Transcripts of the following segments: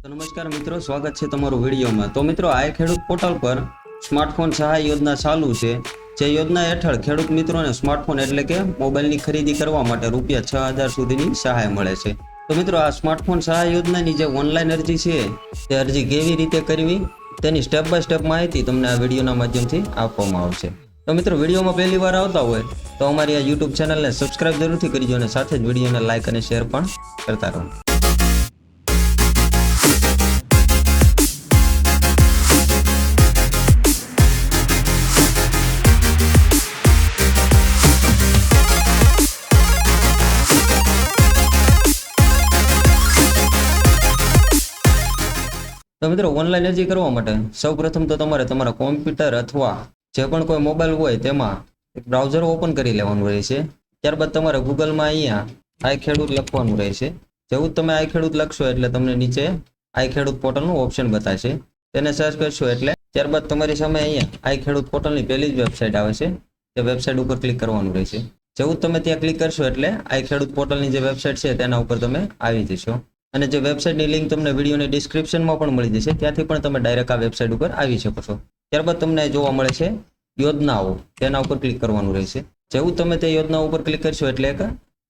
તો નમસ્કાર મિત્રો, સ્વાગત છે તમારું વિડીયોમાં। તો મિત્રો, આ ખેડૂત પોર્ટલ પર સ્માર્ટફોન સહાય યોજના ચાલુ છે। જે યોજના હેઠળ ખેડૂત મિત્રોને સ્માર્ટફોન એટલે કે મોબાઈલની ખરીદી કરવા માટે રૂપિયા 6000 સુધીની સહાય મળે છે। તો મિત્રો, આ સ્માર્ટફોન સહાય યોજનાની જે ઓનલાઈન અરજી છે તે અરજી કેવી રીતે કરવી તેની સ્ટેપ બાય સ્ટેપ માહિતી તમને આ વિડીયોના માધ્યમથી આપવામાં આવશે। તો મિત્રો, વિડીયોમાં પહેલી વાર આવતા હોય તો અમારી આ યુટ્યુબ ચેનલને સબસ્ક્રાઇબ જરૂરથી કરજો અને સાથે જ વિડીયોને લાઇક અને શેર પણ કરતા રહો। તો મિત્રો, ઓનલાઈન અરજી કરવા માટે સૌપ્રથમ તો તમારે તમારા કોમ્પ્યુટર અથવા જે પણ કોઈ મોબાઈલ હોય તેમાં એક બ્રાઉઝર ઓપન કરી લેવાનું રહેશે। ત્યારબાદ તમારે ગૂગલમાં અહીંયા આઈ ખેડૂત લખવાનું રહેશે। જેવું જ તમે આઈ ખેડૂત લખશો એટલે તમને નીચે આઈ ખેડૂત પોર્ટલનું ઓપ્શન બતાવશે। તેને સર્ચ કરશો એટલે ત્યારબાદ તમારી સામે અહીંયા આઈ ખેડૂત પોર્ટલની પહેલી જ વેબસાઇટ આવે છે। તે વેબસાઇટ ઉપર ક્લિક કરવાનું રહેશે। જેવું જ તમે ત્યાં ક્લિક કરશો એટલે આઈ ખેડૂત પોર્ટલની જે વેબસાઇટ છે તેના ઉપર તમે આવી જશો। અને જે વેબસાઇટની લિંક તમને વિડીયોની ડિસ્ક્રિપ્શનમાં પણ મળી જશે, ત્યાંથી પણ તમે ડાયરેક્ટ આ વેબસાઇટ ઉપર આવી શકો છો। ત્યારબાદ તમને જોવા મળે છે યોજનાઓ, તેના ઉપર ક્લિક કરવાનું રહેશે। જેવું તમે તે યોજનાઓ ઉપર ક્લિક કરશો એટલે એક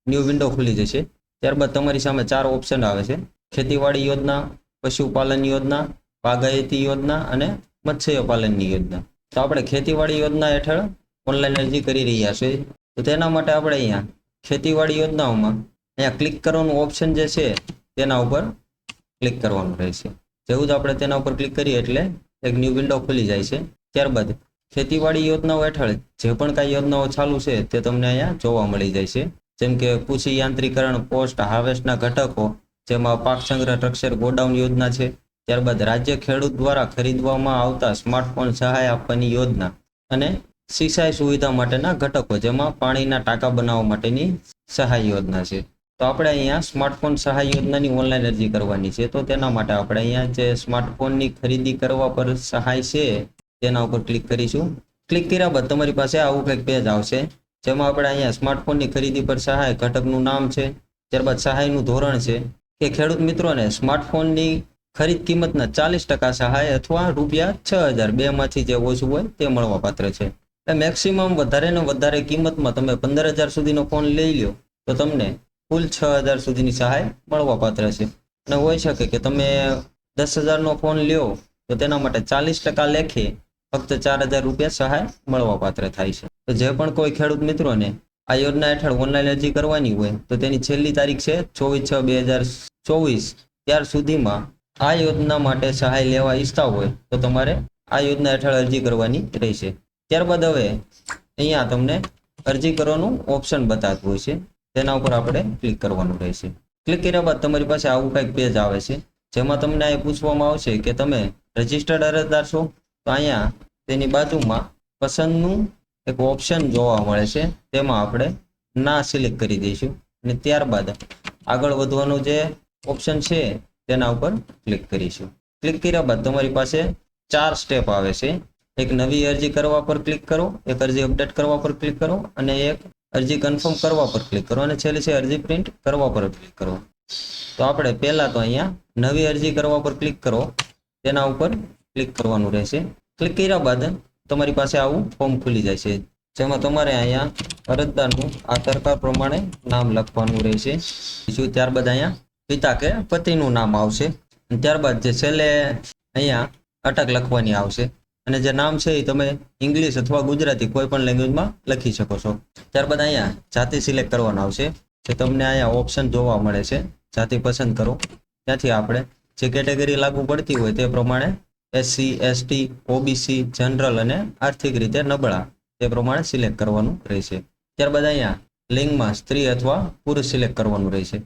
ન્યૂ વિન્ડો ખુલી જશે। ત્યારબાદ તમારી સામે 4 ઓપ્શન આવે છે: ખેતીવાડી યોજના, પશુપાલન યોજના, બાગાયતી યોજના અને મત્સ્યપાલનની યોજના। તો આપણે ખેતીવાડી યોજના હેઠળ ઓનલાઈન અરજી કરી રહ્યા છીએ। તો તેના માટે આપણે અહીંયા ખેતીવાડી યોજનાઓમાં અહીંયા ક્લિક કરવાનું ઓપ્શન જે છે તેના ઉપર ક્લિક કરવાનું રહેશે। જેવું જ આપણે તેના ઉપર ક્લિક કરીએ એટલે એક ન્યૂ વિન્ડો ખુલી જાય છે। ત્યારબાદ ખેતીવાડી યોજનાઓ હેઠળ જે પણ કાંઈ યોજનાઓ ચાલુ છે તે તમને અહીંયા જોવા મળી જાય છે। જેમ કે કૃષિ યાંત્રીકરણ, પોસ્ટ હાર્વેસ્ટના ઘટકો, જેમાં પાક સંગ્રહ ટ્રક્ચર ગોડાઉન યોજના છે। ત્યારબાદ રાજ્ય ખેડૂત દ્વારા ખરીદવામાં આવતા સ્માર્ટફોન સહાય આપવાની યોજના અને સિંચાઈ સુવિધા માટેના ઘટકો, જેમાં પાણીના ટાંકા બનાવવા માટેની સહાય યોજના છે। તો આપણે અહીંયા સ્માર્ટફોન સહાય યોજનાની ઓનલાઈન અરજી કરવાની છે। તો તેના માટે આપણે અહીંયા જે સ્માર્ટફોનની ખરીદી કરવા પર સહાય છે તેના ઉપર ક્લિક કરીશું। ક્લિક કર્યા બાદ તમારી પાસે આવું કંઈક પેજ આવશે, જેમાં આપણે અહીંયા સ્માર્ટફોનની ખરીદી પર સહાય ઘટકનું નામ છે। ત્યારબાદ સહાયનું ધોરણ છે કે ખેડૂત મિત્રોને સ્માર્ટફોનની ખરીદ કિંમતના 40% સહાય અથવા રૂપિયા 6000 બેમાંથી જે ઓછું હોય તે મળવાપાત્ર છે। એટલે મેક્સિમમ વધારે ને વધારે કિંમતમાં તમે 15000 સુધીનો ફોન લઈ લો તો તમને કુલ 6000 સુધીની સહાય મળવાપાત્ર છે। અને હોઈ શકે કે તમે 10000નો ફોન લ્યો તો તેના માટે 40% લેખે ફક્ત 4000 રૂપિયા સહાય મળવાપાત્ર થાય છે। તો જે પણ કોઈ ખેડૂત મિત્રોને આ યોજના હેઠળ ઓનલાઈન અરજી કરવાની હોય તો તેની છેલ્લી તારીખ છે 24/6/2024। ત્યાર સુધીમાં આ યોજના માટે સહાય લેવા ઈચ્છતા હોય તો તમારે આ યોજના હેઠળ અરજી કરવાની રહેશે। ત્યારબાદ હવે અહીંયા તમને અરજી કરવાનું ઓપ્શન બતાવતું હોય છે, તેના ઉપર આપણે ક્લિક કરવાનું રહેશે। ક્લિક કર્યા બાદ તમારી પાસે આવું કંઈક પેજ આવે છે, જેમાં તમને એ પૂછવામાં આવશે કે તમે રજિસ્ટર્ડ અરજદાર છો? તો અહીંયા તેની બાજુમાં પસંદનું એક ઓપ્શન જોવા મળે છે, તેમાં આપણે ના સિલેક્ટ કરી દઈશું અને ત્યારબાદ આગળ વધવાનું જે ઓપ્શન છે તેના ઉપર ક્લિક કરીશું। ક્લિક કર્યા બાદ તમારી પાસે 4 સ્ટેપ આવે છે। એક નવી અરજી કરવા પર ક્લિક કરો, એક અરજી અપડેટ કરવા પર ક્લિક કરો અને એક અરજી કન્ફર્મ કરવા પર ક્લિક કરો અને છેલ્લે છે અરજી પ્રિન્ટ કરવા પર ક્લિક કરો। તો આપણે પહેલા તો અહીંયા નવી અરજી કરવા પર ક્લિક કરો, તેના ઉપર ક્લિક કરવાનું રહેશે। ક્લિક કર્યા બાદ તમારી પાસે આવું ફોર્મ ખુલી જાય છે, જેમાં તમારે અહીંયા અરજદારનું આધાર કાર્ડ પ્રમાણે નામ લખવાનું રહેશે। ત્યારબાદ અહીંયા પિતા કે પતિનું નામ આવશે। ત્યારબાદ જે છેલ્લે અહીંયા અટક લખવાની આવશે અને જે નામ છે એ તમે ઇંગ્લિશ અથવા ગુજરાતી કોઈ પણ લેંગ્વેજમાં લખી શકો છો। ત્યારબાદ અહીંયા જાતિ સિલેક્ટ કરવાનું આવશે, જે તમને અહીંયા ઓપ્શન જોવા મળે છે, જાતિ પસંદ કરો। ત્યાંથી આપણે જે કેટેગરી લાગુ પડતી હોય તે પ્રમાણે SC, ST, OBC, જનરલ અને આર્થિક રીતે નબળા તે પ્રમાણે સિલેક્ટ કરવાનું રહેશે। ત્યારબાદ અહીંયા લિંગમાં સ્ત્રી અથવા પુરુષ સિલેક્ટ કરવાનું રહેશે।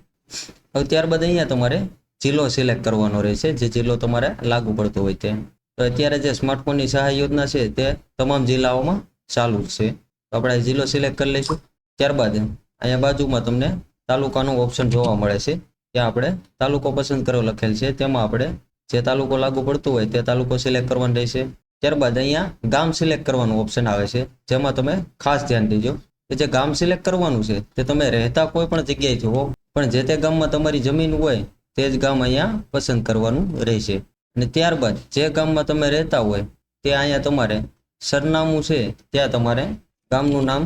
હવે ત્યારબાદ અહીંયા તમારે જિલ્લો સિલેક્ટ કરવાનો રહેશે, જે જિલ્લો તમારે લાગુ પડતો હોય તે। તો અત્યારે જે સ્માર્ટફોનની સહાય યોજના છે તે તમામ જિલ્લાઓમાં ચાલુ છે। તો આપણે જિલ્લો સિલેક્ટ કરી લઈશું। ત્યારબાદ અહીંયા બાજુમાં તમને તાલુકાનું ઓપ્શન જોવા મળે છે, ત્યાં આપણે તાલુકો પસંદ કરો લખેલ છે, તેમાં આપણે જે તાલુકો લાગુ પડતો હોય તે તાલુકો સિલેક્ટ કરવાનો રહેશે। ત્યારબાદ અહીંયા ગામ સિલેક્ટ કરવાનું ઓપ્શન આવે છે, જેમાં તમે ખાસ ધ્યાન દેજો કે જે ગામ સિલેક્ટ કરવાનું છે તે તમે રહેતા કોઈ પણ જગ્યાએથી હો, પણ જે તે ગામમાં તમારી જમીન હોય તે જ ગામ અહીંયા પસંદ કરવાનું રહેશે. અને ત્યારબાદ જે ગામમાં તમે રહેતા હોય તે અહીંયા તમારે સરનામું છે ત્યાં તમારે ગામનું નામ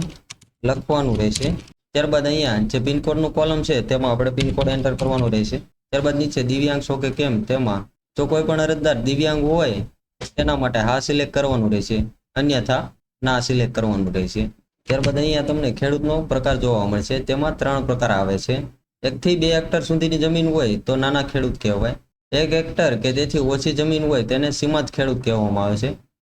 લખવાનું રહેશે. ત્યારબાદ અહીંયા જે પિનકોડનું કોલમ છે તેમાં આપણે પિનકોડ એન્ટર કરવાનો રહેશે. ત્યારબાદ નીચે દિવ્યાંગ છો કે કેમ તેમાં જો કોઈ પણ અરજદાર દિવ્યાંગ હોય તેના માટે હા સિલેક્ટ કરવાનું રહેશે, અન્યથા ના સિલેક્ટ કરવાનું રહેશે. ત્યારબાદ અહીંયા તમને ખેડૂતનો પ્રકાર જોવા મળશે. તેમાં 3 પ્રકાર આવે છે. 1 થી 2 હેક્ટર સુધીની જમીન હોય તો નાના ખેડૂત કહેવાય. 1 હેક્ટર કે તેથી ઓછી જમીન હોય તેને સીમાંત ખેડૂત કહેવામાં આવે છે.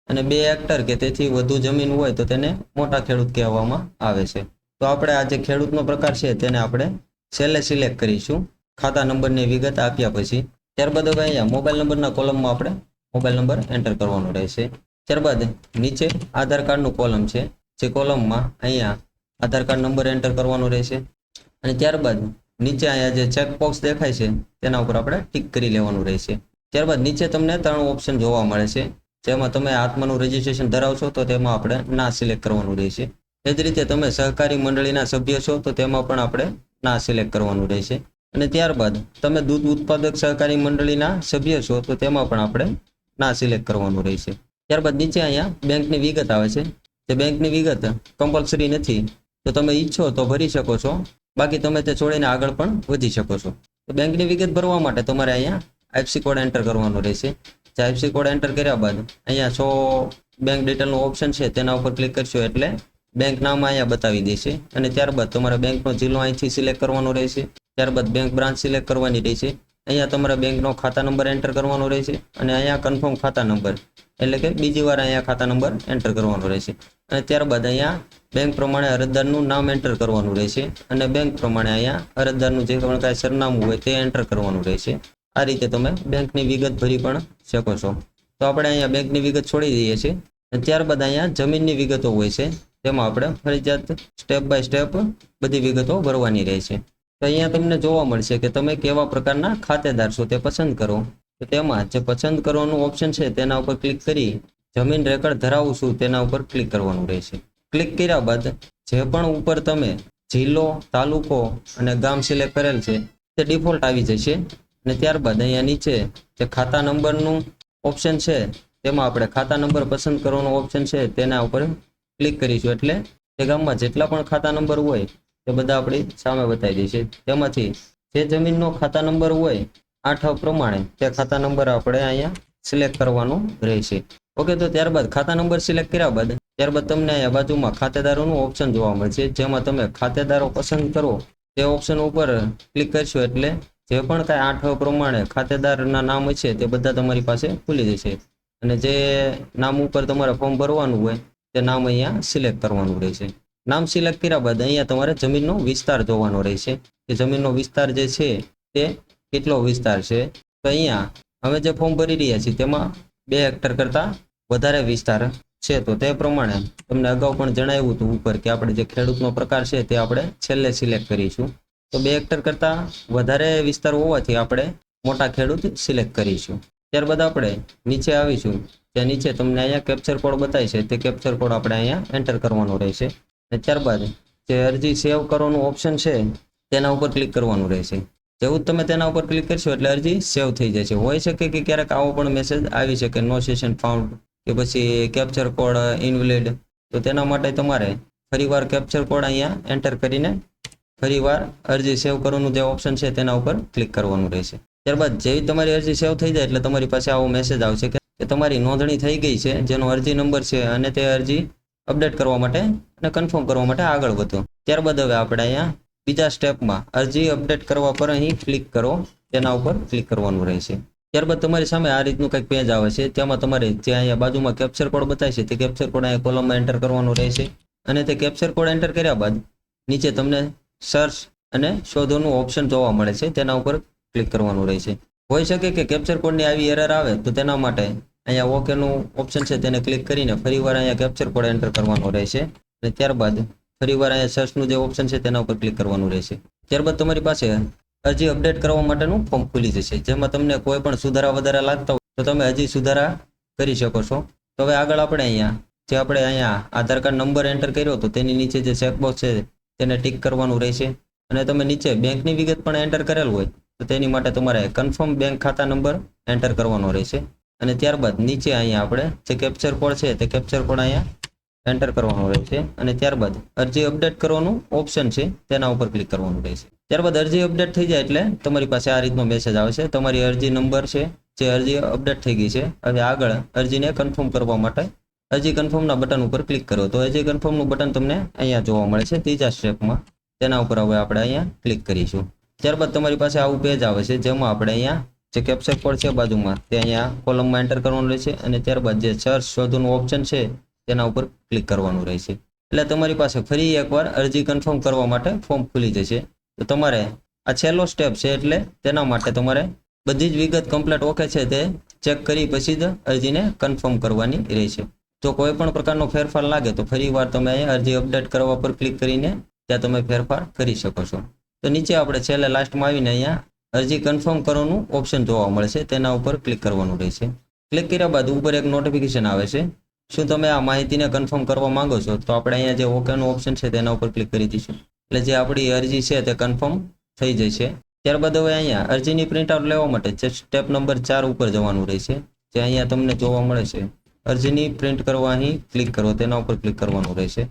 અને 2 હેક્ટર કે તેથી વધુ જમીન હોય તો તેને મોટા ખેડૂત કહેવામાં આવે છે. તો આપણે આ જે ખેડૂતનો પ્રકાર છે તેને આપણે છેલ્લે સિલેક્ટ કરીશું ખાતા નંબરની વિગત આપ્યા પછી. ત્યારબાદ હવે અહીંયા મોબાઈલ નંબરના કોલમમાં આપણે મોબાઈલ નંબર એન્ટર કરવાનો રહેશે. ત્યારબાદ નીચે આધાર કાર્ડનું કોલમ છે, જે કોલમમાં અહીંયા આધાર કાર્ડ નંબર એન્ટર કરવાનો રહેશે. અને ત્યારબાદ નીચે અહીંયા જે ચેકબોક્સ દેખાય છે તેના ઉપર આપણે ટિક કરી લેવાનું રહેશે. ત્યારબાદ નીચે તમને 3 ઓપ્શન જોવા મળે છે, જેમાં તમે આત્માનું રજીસ્ટ્રેશન ધરાવશો તો તેમાં આપણે ના સિલેક્ટ કરવાનું રહેશે. એ જ રીતે તમે સહકારી મંડળીના સભ્ય છો તો તેમાં પણ આપણે ના સિલેક્ટ કરવાનું રહેશે. અને ત્યારબાદ તમે દૂધ ઉત્પાદક સહકારી મંડળીના સભ્ય છો તો તેમાં પણ આપણે ના સિલેક્ટ કરવાનું રહેશે. ત્યારબાદ નીચે અહીંયા બેંકની વિગત આવે છે. જે બેંકની વિગત કમ્પલસરી નથી, તો તમે ઈચ્છો તો ભરી શકો છો, બાકી તમે તે છોડીને આગળ પણ વધી શકો છો. તો બેંકની વિગત ભરવા માટે તમારે અહીંયા આઈએફસી કોડ એન્ટર કરવાનો રહેશે. જે આઈએફસી કોડ એન્ટર કર્યા બાદ અહીંયા 100 બેંક ડિટેલનું ઓપ્શન છે તેના ઉપર ક્લિક કરશો એટલે બેંક નામ અહીંયા બતાવી દેશે. અને ત્યારબાદ તમારે બેંકનો જિલ્લો અહીંથી સિલેક્ટ કરવાનો રહેશે. ત્યારબાદ બેંક બ્રાન્ચ સિલેક્ટ કરવાની રહેશે. અહીંયા તમારે બેંકનો ખાતા નંબર એન્ટર કરવાનો રહેશે. અને અહીંયા કન્ફર્મ ખાતા નંબર એટલે કે બીજી વાર અહીંયા ખાતા નંબર એન્ટર કરવાનો રહેશે. અને ત્યારબાદ અહીંયા બેંક પ્રમાણે અરજદારનું નામ એન્ટર કરવાનું રહેશે. અને બેંક પ્રમાણે અહીંયા અરજદારનું જે પણ કાંઈ સરનામું હોય તે એન્ટર કરવાનું રહેશે. આ રીતે તમે બેંકની વિગત ભરી પણ શકો છો. તો આપણે અહીંયા બેંકની વિગત છોડી દઈએ છીએ. અને ત્યારબાદ અહીંયા જમીનની વિગતો હોય છે, તેમાં આપણે ફરજિયાત સ્ટેપ બાય સ્ટેપ બધી વિગતો ભરવાની રહેશે. તો અહીંયા તમને જોવા મળશે કે તમે કેવા પ્રકારના ખાતેદાર છો તે પસંદ કરો. તો તેમાં જે પસંદ કરવાનું ઓપ્શન છે તેના ઉપર ક્લિક કરી જમીન રેકર્ડ ધરાવું છું તેના ઉપર ક્લિક કરવાનું રહેશે. ક્લિક કર્યા બાદ જે પણ ઉપર તમે જિલ્લો, તાલુકો અને ગામ સિલેક્ટ કરેલ છે તે ડિફોલ્ટ આવી જશે. અને ત્યારબાદ અહીંયા નીચે જે ખાતા નંબરનું ઓપ્શન છે તેમાં આપણે ખાતા નંબર પસંદ કરવાનો ઓપ્શન છે તેના ઉપર ક્લિક કરીશું એટલે તે ગામમાં જેટલા પણ ખાતા નંબર હોય તે બધા આપણી સામે બતાવી દેશે. તેમાંથી જે જમીનનો ખાતા નંબર હોય 8 પ્રમાણે તે ખાતા નંબર આપણે અહીંયા સિલેક્ટ કરવાનો રહેશે. ઓકે, તો ત્યારબાદ ખાતા નંબર સિલેક્ટ કર્યા બાદ ત્યારબાદ તમને અહીંયા બાજુમાં ખાતેદારોનું ઓપ્શન જોવા મળશે, જેમાં તમે ખાતેદારો પસંદ કરો તે ઓપ્શન ઉપર ક્લિક કરશો એટલે જે પણ કાંઈ 8 પ્રમાણે ખાતેદારના નામ છે તે બધા તમારી પાસે ખુલી જશે. અને જે નામ ઉપર તમારે ફોર્મ ભરવાનું હોય તે નામ અહીંયા સિલેક્ટ કરવાનું રહેશે. નામ સિલેક્ટ કર્યા બાદ અહીંયા તમારે જમીનનો વિસ્તાર જોવાનો રહેશે કે જમીનનો વિસ્તાર જે છે તે કેટલો વિસ્તાર છે. તો અહીંયા અમે જે ફોર્મ ભરી રહ્યા છીએ તેમાં 2 હેક્ટર કરતાં વધારે વિસ્તાર છે. તો તે પ્રમાણે તમને અગાઉ પણ જણાવ્યું હતું ઉપર કે આપણે જે ખેડૂતનો પ્રકાર છે તે આપણે છેલ્લે સિલેક્ટ કરીશું. તો 2 હેક્ટર કરતાં વધારે વિસ્તાર હોવાથી આપણે મોટા ખેડૂત સિલેક્ટ કરીશું. ત્યારબાદ આપણે નીચે આવીશું. ત્યાં નીચે તમને અહીંયા કેપ્ચર કોડ બતાવે છે તે કેપ્ચર કોડ આપણે અહીંયા એન્ટર કરવાનો રહેશે. અને ત્યારબાદ જે અરજી સેવ કરવાનું ઓપ્શન છે તેના ઉપર ક્લિક કરવાનું રહેશે. જેવું જ તમે તેના ઉપર ક્લિક કરશો એટલે અરજી સેવ થઈ જશે. હોઈ શકે કે ક્યારેક આવો પણ મેસેજ આવી શકે નો સેશન ફાઉન્ડ કે પછી કેપ્ચર કોડ ઇનવેલિડ. તો તેના માટે તમારે ફરીવાર કેપ્ચર કોડ અહીંયા એન્ટર કરીને ફરીવાર અરજી સેવ કરવાનું જે ઓપ્શન છે તેના ઉપર ક્લિક કરવાનું રહેશે. ત્યારબાદ જેવી તમારી અરજી સેવ થઈ જાય એટલે તમારી પાસે આવો મેસેજ આવશે કે તમારી નોંધણી થઈ ગઈ છે, જેનો અરજી નંબર છે, અને તે અરજી અપડેટ કરવા માટે અને કન્ફર્મ કરવા માટે આગળ વધો. ત્યારબાદ હવે આપણે અહીંયા બીજા સ્ટેપમાં અરજી અપડેટ કરવા પર અહીં ક્લિક કરો તેના ઉપર ક્લિક કરવાનું રહેશે. ત્યારબાદ તમારી સામે આ રીતનું કંઈક પેજ આવે છે. તેમાં તમારે જે અહીંયા બાજુમાં કેપ્ચર કોડ બતાવે છે તે કેપ્ચર કોડ અહીંયા કોલમમાં એન્ટર કરવાનું રહેશે. અને તે કેપ્ચર કોડ એન્ટર કર્યા બાદ નીચે તમને સર્ચ અને શોધોનું ઓપ્શન જોવા મળે છે, તેના ઉપર ક્લિક કરવાનું રહેશે. હોઈ શકે કે કેપ્ચર કોડની આવી એરર આવે તો તેના માટે અહીંયા ઓકેનું ઓપ્શન છે તેને ક્લિક કરીને ફરીવાર અહીંયા કેપ્ચર કોડ એન્ટર કરવાનો રહેશે. અને ત્યારબાદ ફરીવાર અહીંયા સર્ચનું જે ઓપ્શન છે તેના ઉપર ક્લિક કરવાનું રહેશે. ત્યારબાદ તમારી પાસે અરજી અપડેટ કરવા માટેનું ફોર્મ ખુલી જશે, જેમાં તમને કોઈ પણ સુધારા વધારા લાગતા હોય તો તમે હજી સુધારા કરી શકો છો. તો હવે આગળ આપણે અહીંયા આધાર કાર્ડ નંબર એન્ટર કર્યો તો તેની નીચે જે ચેકબોક્સ છે તેને ટિક કરવાનું રહેશે. અને તમે નીચે બેંકની વિગત પણ એન્ટર કરેલ હોય તો તેની માટે તમારે કન્ફર્મ બેંક ખાતા નંબર એન્ટર કરવાનો રહેશે અને ત્યારબાદ નીચે અહીંયા આપણે જે કેપ્ચર કોડ છે તે કેપ્ચર કોડ અહીંયા એન્ટર કરવાનો રહેશે અને ત્યારબાદ અરજી અપડેટ કરવાનું ઓપ્શન છે તેના ઉપર ક્લિક કરવાનું રહેશે. ત્યારબાદ અરજી અપડેટ થઈ જાય એટલે તમારી પાસે આ રીતનો મેસેજ આવશે. તમારી અરજી નંબર છે જે અરજી અપડેટ થઈ ગઈ છે. હવે આગળ અરજીને કન્ફર્મ કરવા માટે અરજી કન્ફર્મના બટન ઉપર ક્લિક કરો તો અરજી કન્ફર્મનું બટન તમને અહીંયા જોવા મળે છે ત્રીજા સ્ટેપમાં. તેના ઉપર હવે આપણે અહીંયા ક્લિક કરીશું. ત્યારબાદ તમારી પાસે આવું પેજ આવે છે જેમાં આપણે અહીંયા જે કેપ્ચર કોડ છે બાજુમાં તે અહીંયા કોલમમાં એન્ટર કરવાનું રહેશે અને ત્યારબાદ જે સર્ચ શોધવાનું ઓપ્શન છે તેના ઉપર ક્લિક કરવાનું રહેશે. એટલે તમારી પાસે ફરી એકવાર અરજી કન્ફર્મ કરવા માટે ફોર્મ ખુલી જશે. તો તમારે આ છેલ્લો સ્ટેપ છે એટલે તેના માટે તમારે બધી જ વિગત કમ્પ્લીટ ઓકે છે તે ચેક કરી પછી જ અરજીને કન્ફર્મ કરવાની રહેશે. જો કોઈ પણ પ્રકારનો ફેરફાર લાગે તો ફરીવાર તમે અહીંયા અરજી અપડેટ કરવા પર ક્લિક કરીને ત્યાં તમે ફેરફાર કરી શકો છો. તો નીચે આપણે છેલ્લે લાસ્ટમાં આવીને અહીંયા અરજી કન્ફર્મ કરવાનું ઓપ્શન જોવા મળશે તેના ઉપર ક્લિક કરવાનું રહેશે. ક્લિક કર્યા બાદ ઉપર એક નોટિફિકેશન આવે છે. શું તમે આ માહિતીને કન્ફર્મ કરવા માંગો છો? તો આપણે અહીંયા જે ઓકેનું ઓપ્શન છે તેના ઉપર ક્લિક કરી દઈશું એટલે જે આપણી અરજી છે તે કન્ફર્મ થઈ જશે. ત્યારબાદ હવે અહીંયા અરજીની પ્રિન્ટ આઉટ લેવા માટે જે સ્ટેપ નંબર 4 ઉપર જવાનું રહેશે જે અહીંયા તમને જોવા મળે છે અરજીની પ્રિન્ટ કરવા અહીં ક્લિક કરો તેના ઉપર ક્લિક કરવાનું રહેશે.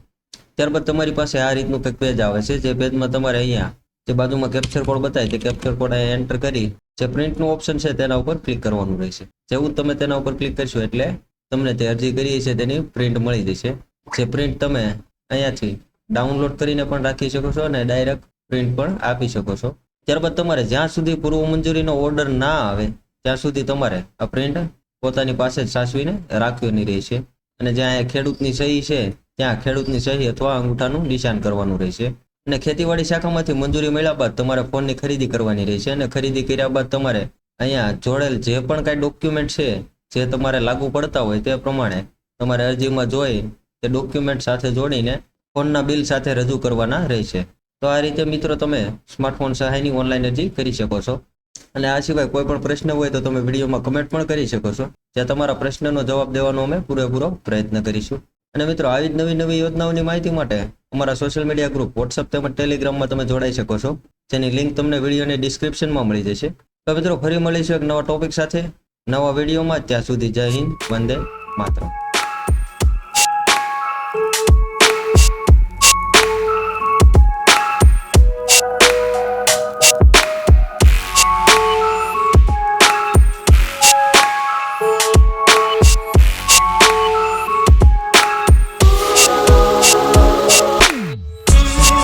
ત્યારબાદ તમારી પાસે આ રીતનું કંઈક પેજ આવે છે જે પેજમાં તમારે અહીંયા જે બાજુમાં કેપ્ચર કોડ બતાવે તે કેપ્ચર કોડ અહીંયા એન્ટર કરી જે પ્રિન્ટનું ઓપ્શન છે તેના ઉપર ક્લિક કરવાનું રહેશે. જેવું તમે તેના ઉપર ક્લિક કરશો એટલે તમને તે અરજી કરી છે તેની પ્રિન્ટ મળી જશે. જે પ્રિન્ટ તમે અહીંયાથી ડાઉનલોડ કરીને પણ રાખી શકો છો અને ડાયરેક્ટ પ્રિન્ટ પણ આપી શકો છો. ત્યારબાદ તમારે જ્યાં સુધી પૂર્વ મંજૂરીનો ઓર્ડર ના આવે ત્યાં સુધી તમારે આ પ્રિન્ટ પોતાની પાસે જ સાચવીને રાખવાની રહેશે અને જ્યાં ખેડૂતની સહી છે ત્યાં ખેડૂતની સહી અથવા અંગૂઠાનું નિશાન કરવાનું રહેશે. અને ખેતીવાડી શાખામાંથી મંજૂરી મળ્યા બાદ તમારે ફોનની ખરીદી કરવાની રહેશે અને ખરીદી કર્યા બાદ તમારે અહીંયા જોડેલ જે પણ કાંઈ ડોક્યુમેન્ટ છે જે તમારે લાગુ પડતા હોય તે પ્રમાણે તમારે અરજીમાં જોઈ તે ડોક્યુમેન્ટ સાથે જોડીને ફોનના બિલ સાથે રજૂ કરવાના રહેશે. તો આ રીતે મિત્રો તમે સ્માર્ટફોન સહાયની ઓનલાઈન અરજી કરી શકો છો. અને આ સિવાય કોઈ પણ પ્રશ્ન હોય તો તમે વિડીયોમાં કમેન્ટ પણ કરી શકો છો જ્યાં તમારા પ્રશ્નનો જવાબ દેવાનો અમે પૂરેપૂરો પ્રયત્ન કરીશું. અને મિત્રો આવી જ નવી યોજનાઓની માહિતી માટે અમારા સોશિયલ મીડિયા ગ્રુપ વોટ્સઅપ તેમજ ટેલિગ્રામમાં તમે જોડાઈ શકો છો જેની લિંક તમને વિડીયોની ડિસ્ક્રિપ્શનમાં મળી જશે. તો મિત્રો ફરી મળીશું એક નવા ટોપિક સાથે નવા વિડીયોમાં. ત્યાં સુધી જય હિન્દ, વંદે માતરમ.